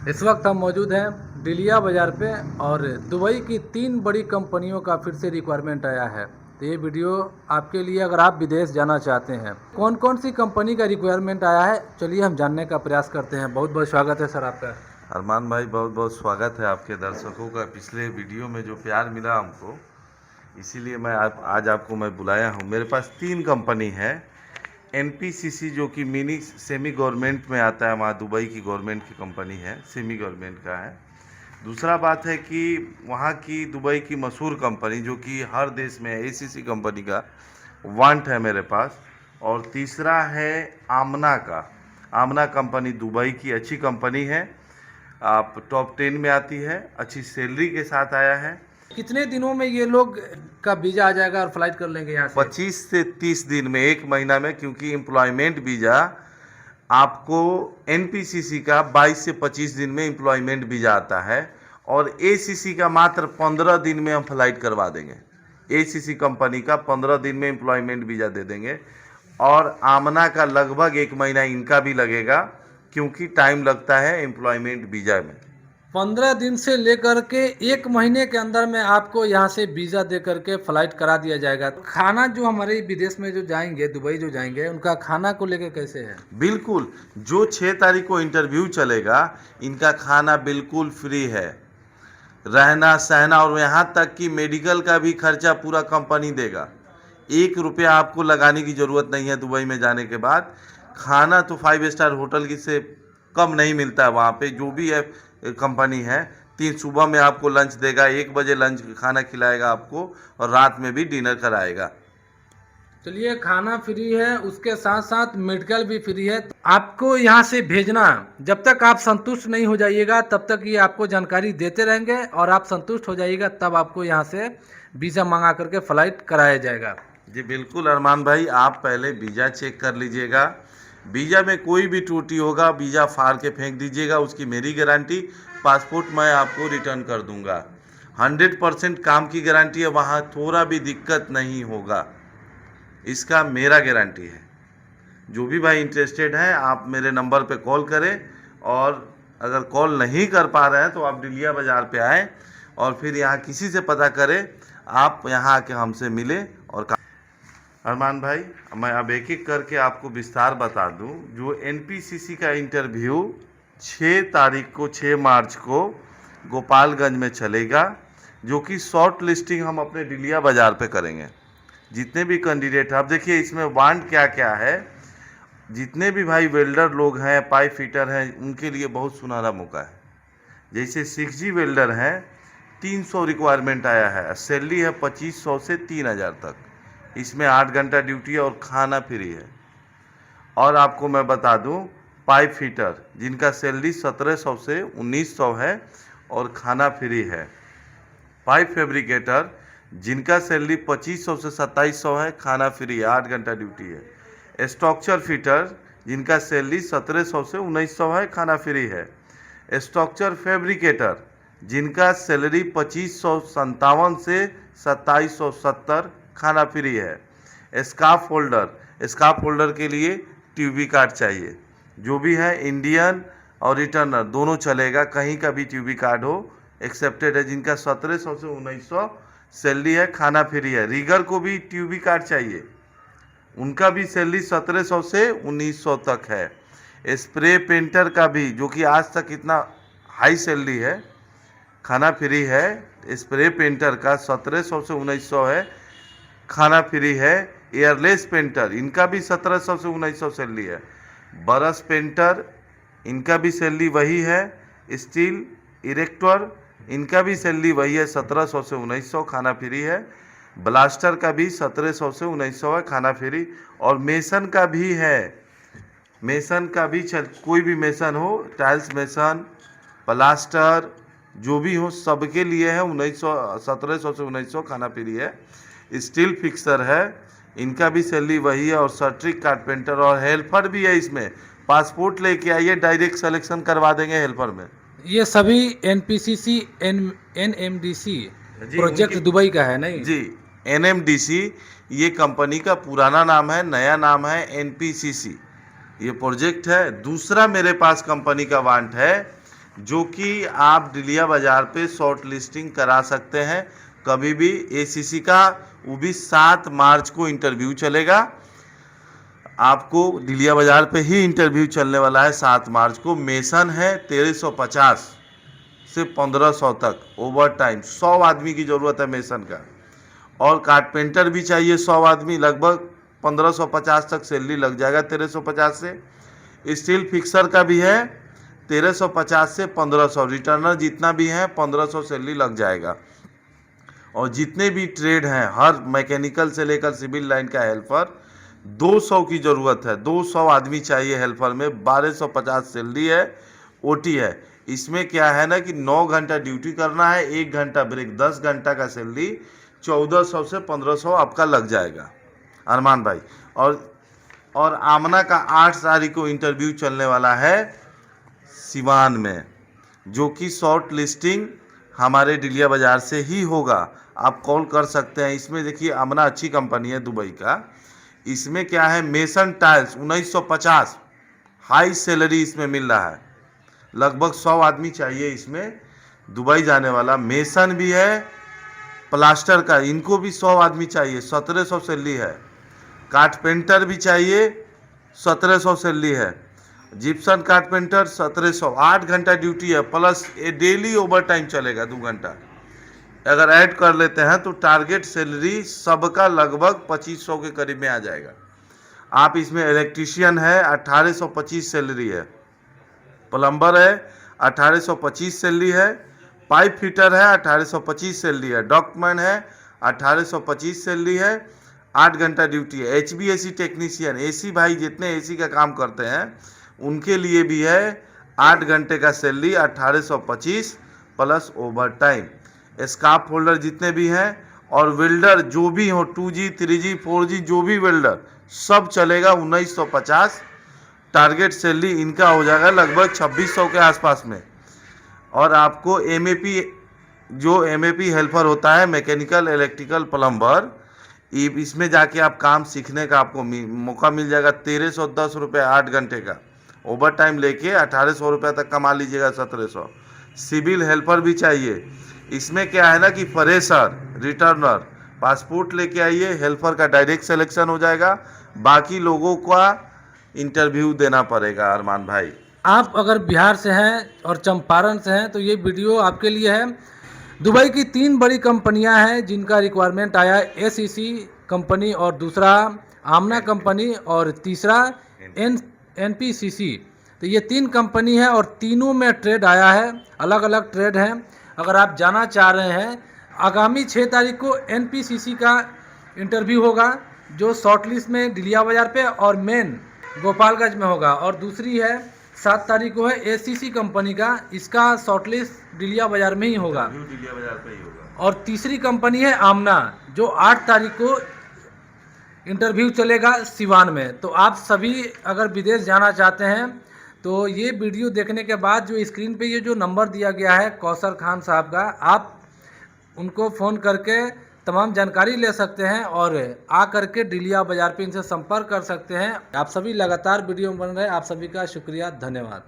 इस वक्त हम मौजूद हैं डिलिया बाज़ार पे और दुबई की 3 बड़ी कंपनियों का फिर से रिक्वायरमेंट आया है। तो ये वीडियो आपके लिए, अगर आप विदेश जाना चाहते हैं, कौन कौन सी कंपनी का रिक्वायरमेंट आया है, चलिए हम जानने का प्रयास करते हैं। बहुत बहुत स्वागत है सर आपका। अरमान भाई, बहुत बहुत स्वागत है आपके दर्शकों का। पिछले वीडियो में जो प्यार मिला हमको, इसीलिए आज आपको मैं बुलाया हूँ। मेरे पास 3 कंपनी है। एनपीसीसी जो कि मिनी सेमी गवर्नमेंट में आता है, वहाँ दुबई की गवर्नमेंट की कंपनी है, सेमी गवर्नमेंट का है। दूसरा बात है कि वहाँ की दुबई की मशहूर कंपनी जो कि हर देश में है, एसीसी कंपनी का वांट है मेरे पास। और तीसरा है आमना का। आमना कंपनी दुबई की अच्छी कंपनी है, आप टॉप 10 में आती है, अच्छी सैलरी के साथ आया है। कितने दिनों में ये लोग का वीज़ा आ जाएगा और फ्लाइट कर लेंगे यहाँ से? 25 से 30 दिन में, 1 महीना में, क्योंकि एम्प्लॉयमेंट वीज़ा आपको एनपीसीसी का 22 से 25 दिन में एम्प्लॉयमेंट वीज़ा आता है और एसीसी का मात्र 15 दिन में हम फ्लाइट करवा देंगे। एसीसी कंपनी का 15 दिन में एम्प्लॉयमेंट वीज़ा दे देंगे और आमना का लगभग 1 महीना इनका भी लगेगा, क्योंकि टाइम लगता है एम्प्लॉयमेंट वीज़ा में। 15 दिन से लेकर के 1 महीने के अंदर में आपको यहाँ से वीज़ा दे करके फ़्लाइट करा दिया जाएगा। खाना जो हमारे विदेश में जो जाएंगे, दुबई जो जाएंगे, उनका खाना को लेके कैसे है? बिल्कुल, जो 6 तारीख को इंटरव्यू चलेगा, इनका खाना बिल्कुल फ्री है, रहना सहना, और यहाँ तक कि मेडिकल का भी खर्चा पूरा कंपनी देगा। 1 रुपया आपको लगाने की ज़रूरत नहीं है। दुबई में जाने के बाद खाना तो 5 स्टार होटल की से कम नहीं मिलता है वहाँ पे। जो भी है कंपनी है, 3 सुबह में आपको लंच देगा, 1 बजे लंच खाना खिलाएगा आपको, और रात में भी डिनर कराएगा। चलिए, खाना फ्री है, उसके साथ साथ मेडिकल भी फ्री है। आपको यहाँ से भेजना, जब तक आप संतुष्ट नहीं हो जाइएगा तब तक ये आपको जानकारी देते रहेंगे, और आप संतुष्ट हो जाइएगा तब आपको यहाँ से वीज़ा मंगा करके फ़्लाइट कराया जाएगा। जी बिल्कुल अरमान भाई, आप पहले वीज़ा चेक कर लीजिएगा। वीज़ा में कोई भी त्रुटि होगा, वीज़ा फाड़ के फेंक दीजिएगा, उसकी मेरी गारंटी। पासपोर्ट मैं आपको रिटर्न कर दूंगा। 100% काम की गारंटी है, वहाँ थोड़ा भी दिक्कत नहीं होगा, इसका मेरा गारंटी है। जो भी भाई इंटरेस्टेड हैं, आप मेरे नंबर पे कॉल करें, और अगर कॉल नहीं कर पा रहे हैं तो आप डिलिया बाज़ार पे आएँ और फिर यहाँ किसी से पता करें, आप यहाँ आके हमसे मिले। और अरमान भाई, मैं अब एक एक करके आपको विस्तार बता दूं। जो एनपीसीसी का इंटरव्यू 6 तारीख को, 6 मार्च को गोपालगंज में चलेगा, जो कि शॉर्ट लिस्टिंग हम अपने डिलिया बाज़ार पे करेंगे। जितने भी कैंडिडेट, आप देखिए इसमें वांट क्या क्या है। जितने भी भाई वेल्डर लोग हैं, पाइप फिटर हैं, उनके लिए बहुत सुनहरा मौका है। जैसे 6G वेल्डर हैं, 300 रिक्वायरमेंट आया है, सैलरी है 2500 से 3000 तक। इसमें 8 घंटा ड्यूटी है और खाना फ्री है। और आपको मैं बता दूं, पाइप फिटर जिनका सैलरी 1700 से 1900 है और खाना फ्री है। पाइप फैब्रिकेटर जिनका सैलरी 2500 से 2700 है, खाना फ्री है, 8 घंटा ड्यूटी है। स्ट्रक्चर फिटर जिनका सैलरी 1700 से 1900 है, खाना फ्री है। स्ट्रक्चर फैब्रिकेटर जिनका सैलरी 2557 से 2770, खाना फ्री है। स्काफ होल्डर के लिए ट्यूबी कार्ड चाहिए। जो भी है, इंडियन और रिटर्नर दोनों चलेगा, कहीं का भी ट्यूबी कार्ड हो, एक्सेप्टेड है। जिनका 1700 से 1900 सैलरी है, खाना फ्री है। रीगर को भी ट्यूबी कार्ड चाहिए, उनका भी सैलरी 1700 से 1900 तक है। स्प्रे पेंटर का भी, जो कि आज तक इतना हाई सैलरी है, खाना फ्री है। स्प्रे पेंटर का 1700 से 1900 है, खाना फ्री है। एयरलेस पेंटर, इनका भी 1700 से 1900 सैलरी है। बरस पेंटर, इनका भी सैलरी वही है। स्टील इरेक्टर, इनका भी सैलरी वही है, 1700 से 1900, खाना फ्री है। ब्लास्टर का भी 1700 से 1900 है, खाना फ्री। और मेसन का भी है। मेसन का भी कोई भी मेसन हो, टाइल्स मेसन, प्लास्टर, जो भी हो, सबके लिए है 1700 से 1900, खाना फ्री है। स्टील फिक्सर है, इनका भी सैलरी वही है। और सट्रिक कारपेंटर और हेल्पर भी है इसमें। पासपोर्ट लेके आइए, डायरेक्ट सिलेक्शन करवा देंगे हेल्पर में। ये सभी एनपीसीसी एनएमडीसी प्रोजेक्ट उनकी दुबई का है, नहीं? जी, एनएमडीसी ये कंपनी का पुराना नाम है, नया नाम है एनपीसीसी, ये प्रोजेक्ट है। दूसरा मेरे पास कंपनी का वांट है, जो कि आप डिलिया बाज़ार पे शॉर्ट लिस्टिंग करा सकते हैं कभी भी। एसीसी का वो भी 7 मार्च को इंटरव्यू चलेगा। आपको डिलिया बाज़ार पे ही इंटरव्यू चलने वाला है 7 मार्च को। मेसन है 1350 से 1500 तक ओवर टाइम। 100 आदमी की ज़रूरत है मेसन का, और कारपेंटर भी चाहिए 100 आदमी। लगभग 1550 तक सैलरी लग जाएगा 1350 से। स्टील फिक्सर का भी है 1350 से 1500। रिटर्नर जितना भी है 1500 सैलरी लग जाएगा। और जितने भी ट्रेड हैं, हर मैकेनिकल से लेकर सिविल लाइन का हेल्पर, 200 की ज़रूरत है। 200 आदमी चाहिए हेल्पर में। 1250 सैलरी है, ओटी है। इसमें क्या है ना कि 9 घंटा ड्यूटी करना है, 1 घंटा ब्रेक, 10 घंटा का सैलरी 1400 से 1500 आपका लग जाएगा अरमान भाई। और आमना का 8 तारीख को इंटरव्यू चलने वाला है सिवान में, जो कि शॉर्ट लिस्टिंग हमारे डिलिया बाज़ार से ही होगा। आप कॉल कर सकते हैं। इसमें देखिए आमना अच्छी कंपनी है दुबई का। इसमें क्या है, मेसन टाइल्स 1950 हाई सैलरी इसमें मिल रहा है। लगभग 100 आदमी चाहिए इसमें दुबई जाने वाला। मेसन भी है, प्लास्टर का, इनको भी 100 आदमी चाहिए, 1700 सैलरी है। कारपेंटर भी चाहिए, 1700 सैलरी है। Gipson carpenter 1700। 8 घंटा ड्यूटी है, प्लस ये डेली ओवर टाइम चलेगा 2 घंटा। अगर ऐड कर लेते हैं तो टारगेट सैलरी सबका लगभग 2500 के करीब में आ जाएगा। आप इसमें इलेक्ट्रीशियन है 1825 सैलरी है, प्लम्बर है 1825 सैलरी है, पाइप फिटर है 1825 सैलरी है, डॉक्टमैन है 1825 सैलरी है। 8 घंटा ड्यूटी है। एचवीएसी टेक्नीशियन, एसी भाई जितने एसी का काम करते हैं उनके लिए भी है 8 घंटे का salary 1825 plus over time. Scarf holder जितने भी हैं और वेल्डर जो भी हो, 2G 3G 4G जो भी वेल्डर, सब चलेगा 1950। टारगेट सैलरी इनका हो जाएगा लगभग 2600 के आसपास में। और आपको एमएपी, जो एमएपी हेल्पर होता है, मैकेनिकल इलेक्ट्रिकल प्लम्बर, इसमें जाके आप काम सीखने का आपको मौका मिल जाएगा। 1310 रुपये 8 घंटे का। ओवर टाइम लेके 1800 रुपये तक कमा लीजिएगा, 1700। सिविल हेल्पर भी चाहिए। इसमें क्या है ना कि फ्रेशर, रिटर्नर, पासपोर्ट लेके आइए, हेल्पर का डायरेक्ट सिलेक्शन हो जाएगा। बाकी लोगों का इंटरव्यू देना पड़ेगा अरमान भाई। आप अगर बिहार से हैं और चंपारण से हैं तो ये वीडियो आपके लिए है। दुबई की 3 बड़ी कंपनियां हैं जिनका रिक्वायरमेंट आया है। एसीसी कंपनी, और दूसरा आमना कंपनी, और तीसरा एनपीसीसी। तो ये 3 कंपनी है और तीनों में ट्रेड आया है, अलग अलग ट्रेड हैं। अगर आप जाना चाह रहे हैं, आगामी 6 तारीख को एनपीसीसी का इंटरव्यू होगा, जो शॉर्टलिस्ट में डिलिया बाज़ार पे और मेन गोपालगंज में होगा। और दूसरी है 7 तारीख को है एसीसी कंपनी का, इसका शॉर्टलिस्ट डिलिया बाज़ार में ही होगा, डिलिया बाज़ार पे ही होगा। और तीसरी कंपनी है आमना, जो 8 तारीख को इंटरव्यू चलेगा सिवान में। तो आप सभी अगर विदेश जाना चाहते हैं तो ये वीडियो देखने के बाद जो स्क्रीन पे ये जो नंबर दिया गया है कौसर खान साहब का, आप उनको फ़ोन करके तमाम जानकारी ले सकते हैं और आ करके डिलिया बाज़ार पे इनसे संपर्क कर सकते हैं। आप सभी लगातार वीडियो बन रहे हैं, आप सभी का शुक्रिया, धन्यवाद।